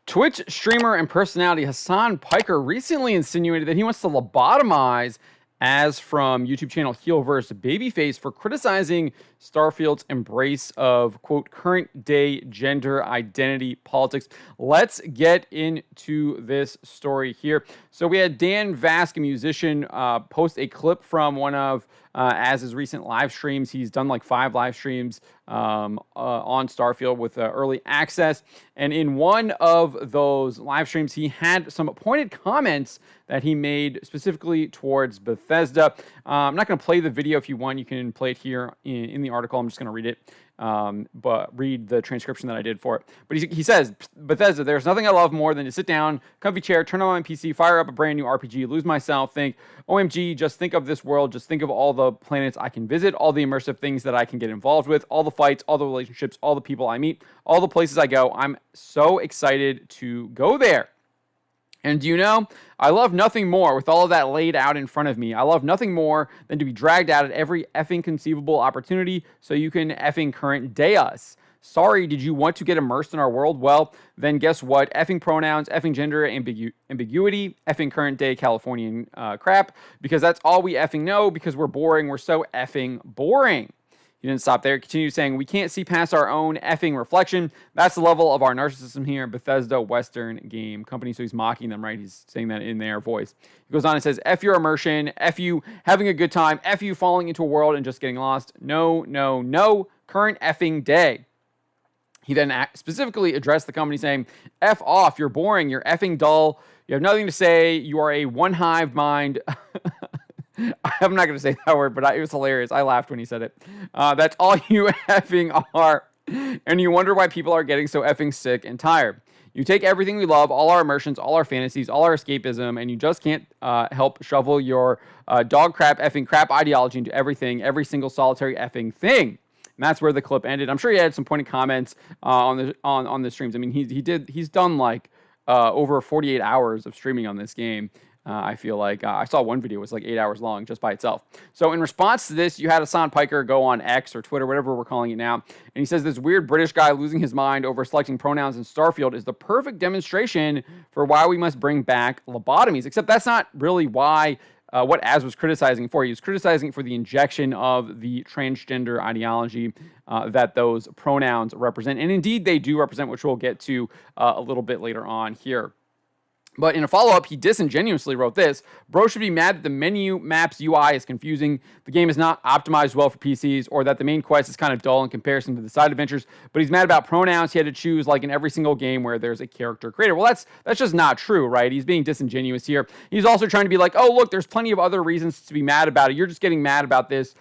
Twitch streamer and personality Hasan Piker recently insinuated that he wants to lobotomize as from YouTube channel HeelvsBabyFace for criticizing Starfield's embrace of, quote, current day gender identity politics. Let's get into this story here. So we had Dan Vask, a musician, post a clip from one of Az's recent live streams. He's done like 5 live streams on Starfield with early access. And in one of those live streams, he had some pointed comments that he made specifically towards Bethesda. I'm not going to play the video. If you want, you can play it here in the article. I'm just going to read it, but read the transcription that I did for it. But he says, Bethesda, there's nothing I love more than to sit down, comfy chair, turn on my PC, fire up a brand new RPG, lose myself, think, OMG, just think of this world, just think of all the planets I can visit, all the immersive things that I can get involved with, all the fights, all the relationships, all the people I meet, all the places I go. I'm so excited to go there. And do you know, I love nothing more with all of that laid out in front of me. I love nothing more than to be dragged out at every effing conceivable opportunity so you can effing current day us. Sorry, did you want to get immersed in our world? Well, then guess what? Effing pronouns, effing gender ambiguity, effing current day Californian crap, because that's all we effing know, because we're boring. We're so effing boring. He didn't stop there. He continued saying, we can't see past our own effing reflection. That's the level of our narcissism here at Bethesda Western Game Company. So he's mocking them, right? He's saying that in their voice. He goes on and says, F your immersion, F you having a good time, F you falling into a world and just getting lost. No, no, no. Current effing day. He then specifically addressed the company saying, F off, you're boring, you're effing dull, you have nothing to say, you are a one-hive mind. I'm not going to say that word, but it was hilarious. I laughed when he said it. That's all you effing are. And you wonder why people are getting so effing sick and tired. You take everything we love, all our immersions, all our fantasies, all our escapism, and you just can't help shovel your dog crap, effing crap ideology into everything, every single solitary effing thing. And that's where the clip ended. I'm sure he had some pointed comments on the streams. I mean, he's done like over 48 hours of streaming on this game. I feel like I saw one video was like 8 hours long just by itself. So in response to this, you had Hasan Piker go on X or Twitter, whatever we're calling it now, and he says this weird British guy losing his mind over selecting pronouns in Starfield is the perfect demonstration for why we must bring back lobotomies. Except that's not really why what Az was criticizing for. He was criticizing for the injection of the transgender ideology that those pronouns represent, and indeed they do represent, which we'll get to a little bit later on here. But in a follow-up, he disingenuously wrote this. Bro should be mad that the menu maps UI is confusing, the game is not optimized well for PCs, or that the main quest is kind of dull in comparison to the side adventures. But he's mad about pronouns he had to choose like in every single game where there's a character creator. Well, that's just not true, right? He's being disingenuous here. He's also trying to be like, oh, look, there's plenty of other reasons to be mad about it. You're just getting mad about this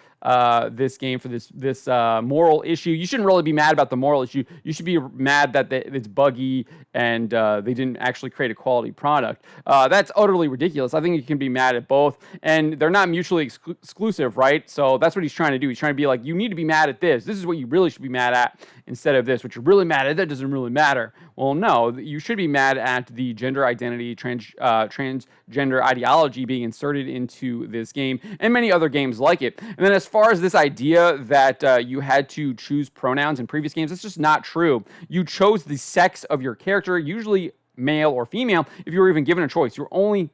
game for this moral issue. You shouldn't really be mad about the moral issue. You should be mad that it's buggy and they didn't actually create a quality product. That's utterly ridiculous. I think you can be mad at both, and they're not mutually exclusive, right? So that's what he's trying to do. He's trying to be like, you need to be mad at this. This is what you really should be mad at instead of this. What you're really mad at, that doesn't really matter. Well, no, you should be mad at the gender identity, transgender ideology being inserted into this game and many other games like it. And then as far as this idea that you had to choose pronouns in previous games, that's just not true. You chose the sex of your character, usually male or female, if you were even given a choice. You were only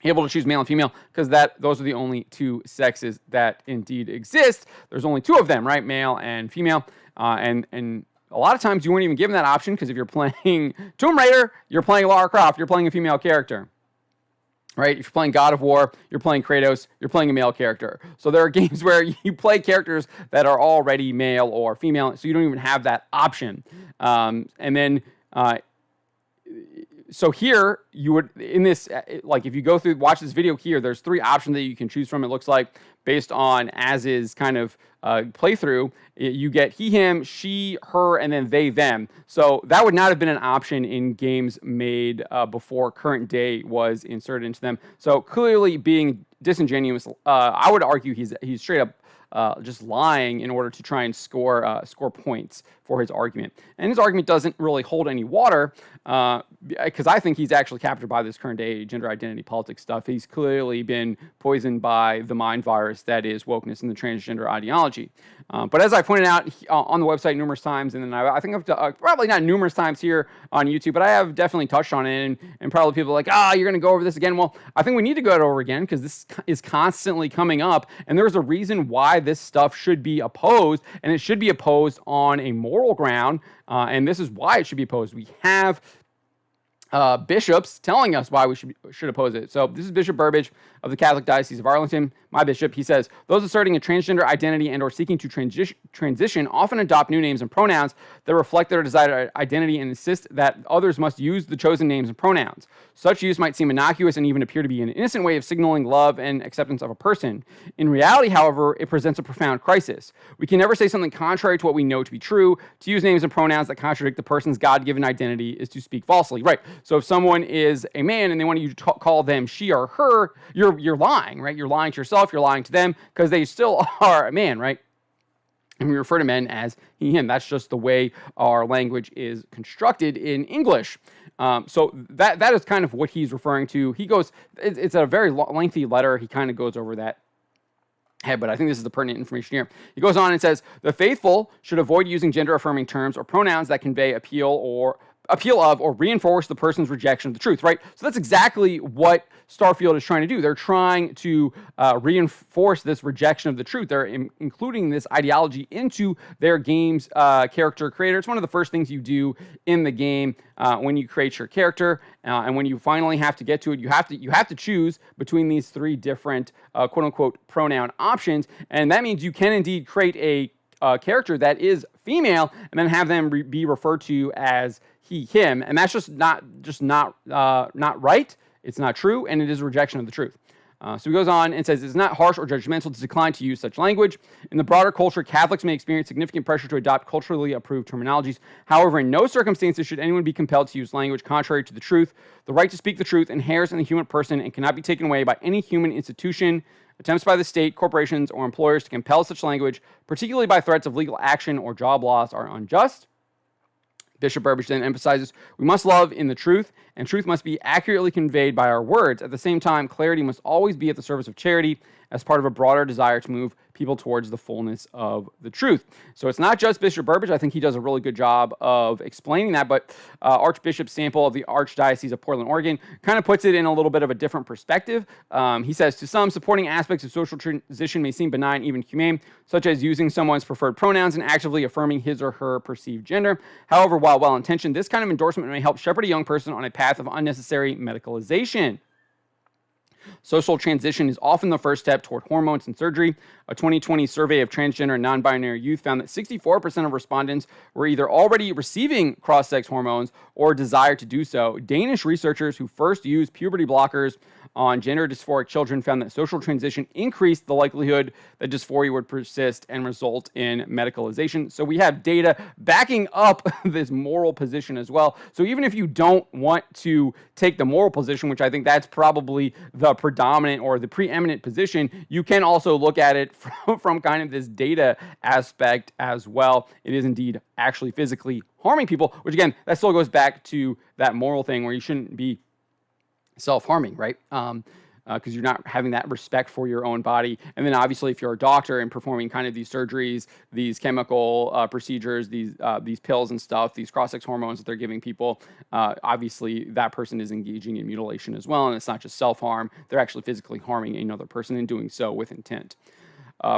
able to choose male and female because those are the only two sexes that indeed exist. There's only 2 of them, right? Male and female. And a lot of times you weren't even given that option because if you're playing Tomb Raider, you're playing Lara Croft, you're playing a female character. Right? If you're playing God of War, you're playing Kratos, you're playing a male character. So there are games where you play characters that are already male or female, so you don't even have that option. And then, so here, you would, in this, like if you go through, watch this video here, there's 3 options that you can choose from, it looks like, based on Az's kind of playthrough. You get he, him, she, her, and then they, them. So that would not have been an option in games made before current day was inserted into them. So clearly being disingenuous, I would argue he's straight up just lying in order to try and score points for his argument. And his argument doesn't really hold any water because I think he's actually captured by this current day gender identity politics stuff. He's clearly been poisoned by the mind virus that is wokeness and the transgender ideology. But as I pointed out on the website numerous times, and then I think I've probably not numerous times here on YouTube, but I have definitely touched on it, and probably people are like, you're going to go over this again. Well, I think we need to go over again because this is constantly coming up, and there's a reason why this stuff should be opposed, and it should be opposed on a moral ground, and this is why it should be opposed. We have bishops telling us why we should oppose it. So this is Bishop Burbage of the Catholic Diocese of Arlington, my bishop. He says, those asserting a transgender identity and or seeking to transition often adopt new names and pronouns that reflect their desired identity and insist that others must use the chosen names and pronouns. Such use might seem innocuous and even appear to be an innocent way of signaling love and acceptance of a person. In reality, however, it presents a profound crisis. We can never say something contrary to what we know to be true. To use names and pronouns that contradict the person's God-given identity is to speak falsely. Right. So if someone is a man and they want you to call them she or her, you're lying, right? You're lying to yourself, you're lying to them, because they still are a man, right? And we refer to men as he, him. That's just the way our language is constructed in English. So that is kind of what he's referring to. He goes, it's a very lengthy letter. He kind of goes over that. But I think this is the pertinent information here. He goes on and says, the faithful should avoid using gender-affirming terms or pronouns that convey appeal of or reinforce the person's rejection of the truth, right? So that's exactly what Starfield is trying to do. They're trying to reinforce this rejection of the truth. They're including this ideology into their game's character creator. It's one of the first things you do in the game when you create your character, and when you finally have to get to it, you have to choose between these three different quote-unquote pronoun options, and that means you can indeed create a character that is female and then have them be referred to as he, him, and that's just not right. It's not true, and it is a rejection of the truth. So he goes on and says, it's not harsh or judgmental to decline to use such language. In the broader culture, Catholics may experience significant pressure to adopt culturally approved terminologies. However, in no circumstances should anyone be compelled to use language contrary to the truth. The right to speak the truth inheres in the human person and cannot be taken away by any human institution. Attempts by the state, corporations, or employers to compel such language, particularly by threats of legal action or job loss, are unjust. Bishop Burbage then emphasizes, we must love in the truth, and truth must be accurately conveyed by our words. At the same time, clarity must always be at the service of charity as part of a broader desire to move people towards the fullness of the truth. So it's not just Bishop Burbage. I think he does a really good job of explaining that, but Archbishop Sample of the Archdiocese of Portland, Oregon, kind of puts it in a little bit of a different perspective. He says, to some, supporting aspects of social transition may seem benign, even humane, such as using someone's preferred pronouns and actively affirming his or her perceived gender. However, while well-intentioned, this kind of endorsement may help shepherd a young person on a path of unnecessary medicalization. Social transition is often the first step toward hormones and surgery. A 2020 survey of transgender and non-binary youth found that 64% of respondents were either already receiving cross-sex hormones or desire to do so. Danish researchers who first used puberty blockers on gender dysphoric children found that social transition increased the likelihood that dysphoria would persist and result in medicalization. So we have data backing up this moral position as well. So even if you don't want to take the moral position, which I think that's probably the predominant or the preeminent position, you can also look at it from kind of this data aspect as well. It is indeed actually physically harming people, which again, that still goes back to that moral thing where you shouldn't be self-harming, right? Because you're not having that respect for your own body. And then obviously if you're a doctor and performing kind of these surgeries, these chemical procedures, these pills and stuff, these cross-sex hormones that they're giving people, obviously that person is engaging in mutilation as well. And it's not just self-harm. They're actually physically harming another person and doing so with intent.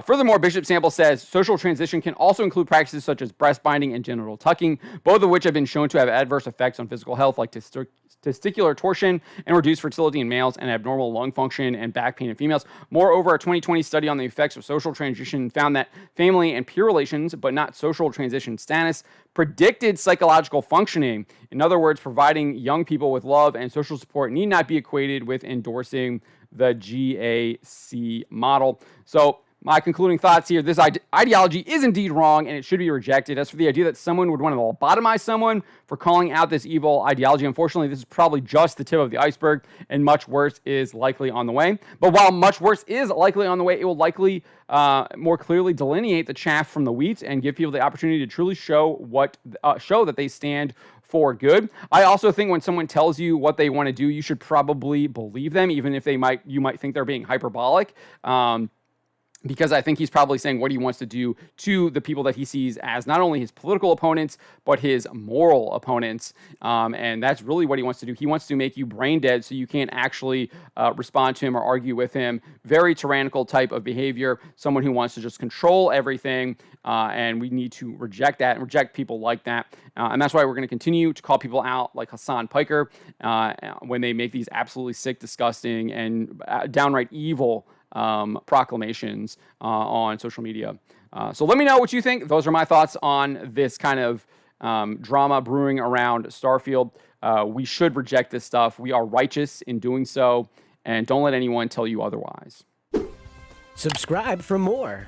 Furthermore, Bishop Sample says social transition can also include practices such as breast binding and genital tucking, both of which have been shown to have adverse effects on physical health like testicular torsion and reduced fertility in males and abnormal lung function and back pain in females. Moreover, a 2020 study on the effects of social transition found that family and peer relations, but not social transition status, predicted psychological functioning. In other words, providing young people with love and social support need not be equated with endorsing the GAC model. So my concluding thoughts here, this ideology is indeed wrong and it should be rejected. As for the idea that someone would want to lobotomize someone for calling out this evil ideology, unfortunately, this is probably just the tip of the iceberg and much worse is likely on the way. But while much worse is likely on the way, it will likely more clearly delineate the chaff from the wheat and give people the opportunity to truly show that they stand for good. I also think when someone tells you what they want to do, you should probably believe them, even if you might think they're being hyperbolic. because I think he's probably saying what he wants to do to the people that he sees as not only his political opponents, but his moral opponents. And that's really what he wants to do. He wants to make you brain dead so you can't actually respond to him or argue with him. Very tyrannical type of behavior, someone who wants to just control everything. And we need to reject that and reject people like that. And that's why we're going to continue to call people out like Hasan Piker when they make these absolutely sick, disgusting, and downright evil proclamations on social media. So let me know what you think. Those are my thoughts on this kind of drama brewing around Starfield. We should reject this stuff. We are righteous in doing so, and don't let anyone tell you otherwise. Subscribe for more.